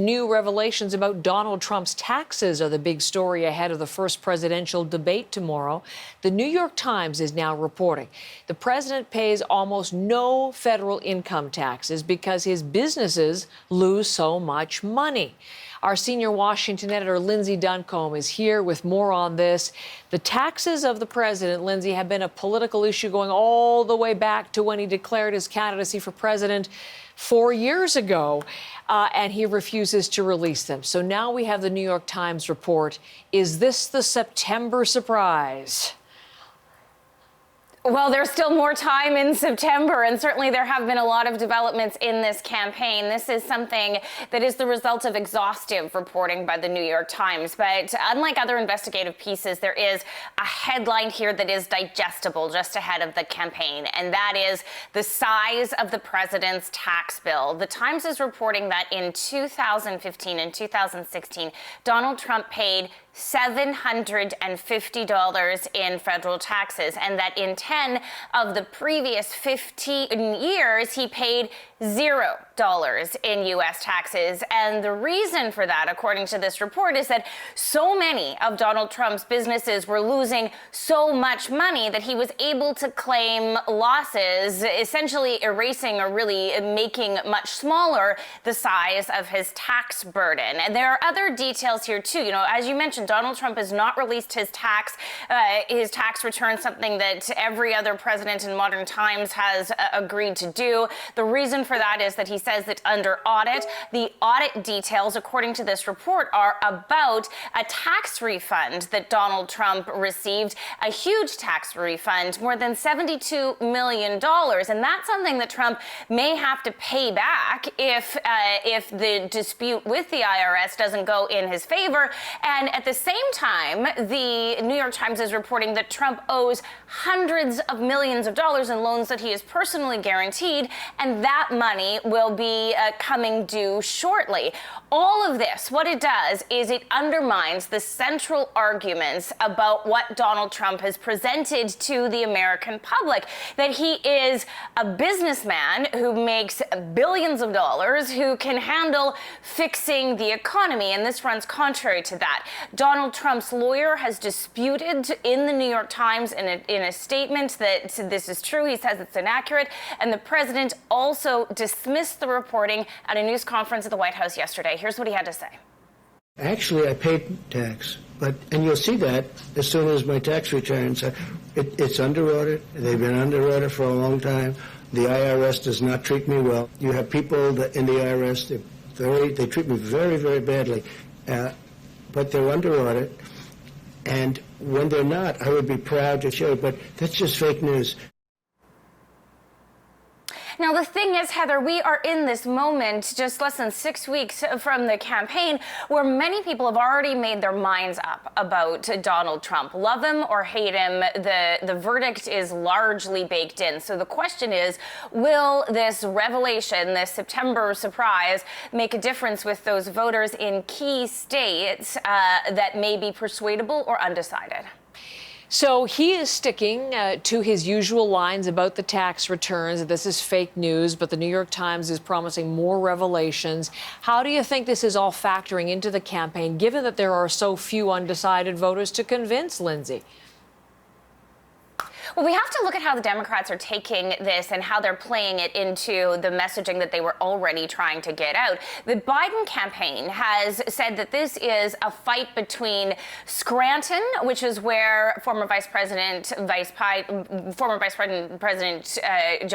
New revelations about Donald Trump's taxes are the big story ahead of the first presidential debate tomorrow. The New York Times is now reporting the president pays almost no federal income taxes because his businesses lose so much money. Our senior Washington editor, Lindsay Duncombe, is here with more on this. The taxes of the president, Lindsay, have been a political issue going all the way back to when he declared his candidacy for president 4 years ago, and he refuses to release them. So now we have the New York Times report. Is this the September surprise? Well, there's still more time in September, and certainly there have been a lot of developments in this campaign. This is something that is the result of exhaustive reporting by the New York Times. But unlike other investigative pieces, there is a headline here that is digestible just ahead of the campaign, and that is the size of the president's tax bill. The Times is reporting that in 2015 and 2016, Donald Trump paid $750 in federal taxes, and that in 10 of the previous 15 years, he paid $0 in U.S. taxes. And the reason for that, according to this report, is that so many of Donald Trump's businesses were losing so much money that he was able to claim losses, essentially erasing or really making much smaller the size of his tax burden. And there are other details here, too. You know, as you mentioned, Donald Trump has not released his tax return, something that every other president in modern times has agreed to do. The reason for that is that he says that under audit, the audit details, according to this report, are about a tax refund that Donald Trump received, a huge tax refund, more than $72 million. And that's something that Trump may have to pay back if the dispute with the IRS doesn't go in his favor. And at the same time, the New York Times is reporting that Trump owes hundreds of millions of dollars in loans that he has personally guaranteed, and that money will be coming due shortly. All of this, what it does is it undermines the central arguments about what Donald Trump has presented to the American public, that he is a businessman who makes billions of dollars, who can handle fixing the economy, and this runs contrary to that. Donald Trump's lawyer has disputed in the New York Times in a statement that this is true. He says it's inaccurate, and the president also dismissed the reporting at a news conference at the White House yesterday. Here's what he had to say. Actually, I paid tax, and you'll see that as soon as my tax returns. It's under audit. They've been under audit for a long time. The IRS does not treat me well. You have people in the IRS, they treat me very, very badly, but they're under audit. And when they're not, I would be proud to show it, but that's just fake news. Now, the thing is, Heather, we are in this moment just less than 6 weeks from the campaign where many people have already made their minds up about Donald Trump. Love him or hate him, the verdict is largely baked in. So the question is, will this revelation, this September surprise, make a difference with those voters in key states that may be persuadable or undecided? So he is sticking to his usual lines about the tax returns. This is fake news, but the New York Times is promising more revelations. How do you think this is all factoring into the campaign, given that there are so few undecided voters to convince, Lindsay? Well, we have to look at how the Democrats are taking this and how they're playing it into the messaging that they were already trying to get out. The Biden campaign has said that this is a fight between Scranton, which is where former Vice President Joe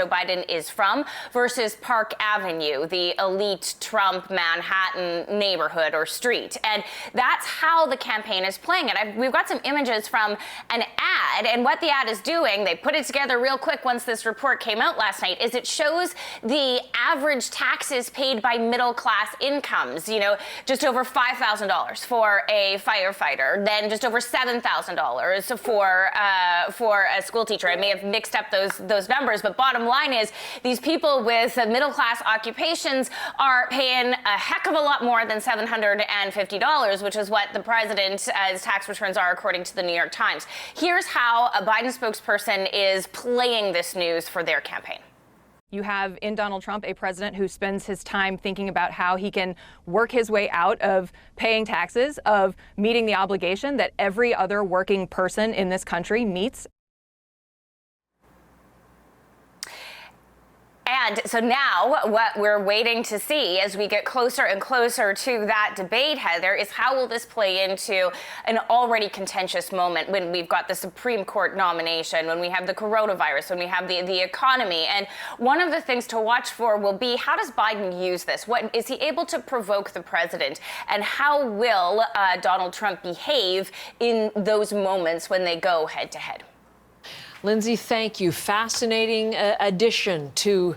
Biden is from, versus Park Avenue, the elite Trump Manhattan neighborhood or street. And that's how the campaign is playing it. We've got some images from an ad, and what the ad is doing, they put it together real quick once this report came out last night, is it shows the average taxes paid by middle class incomes, you know, just over $5,000 for a firefighter, then just over $7,000 for a school teacher. I may have mixed up those numbers, but bottom line is these people with middle class occupations are paying a heck of a lot more than $750, which is what the president's tax returns are, according to the New York Times. Here's how a Biden spokesperson is playing this news for their campaign. You have in Donald Trump a president who spends his time thinking about how he can work his way out of paying taxes, of meeting the obligation that every other working person in this country meets. And so now what we're waiting to see as we get closer and closer to that debate, Heather, is how will this play into an already contentious moment when we've got the Supreme Court nomination, when we have the coronavirus, when we have the economy. And one of the things to watch for will be, how does Biden use this? What is he able to provoke the president? And how will Donald Trump behave in those moments when they go head to head? Lindsay, thank you. Fascinating addition to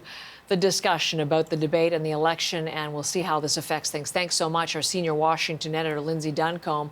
the discussion about the debate and the election, and we'll see how this affects things. Thanks so much, our senior Washington editor, Lindsay Duncombe.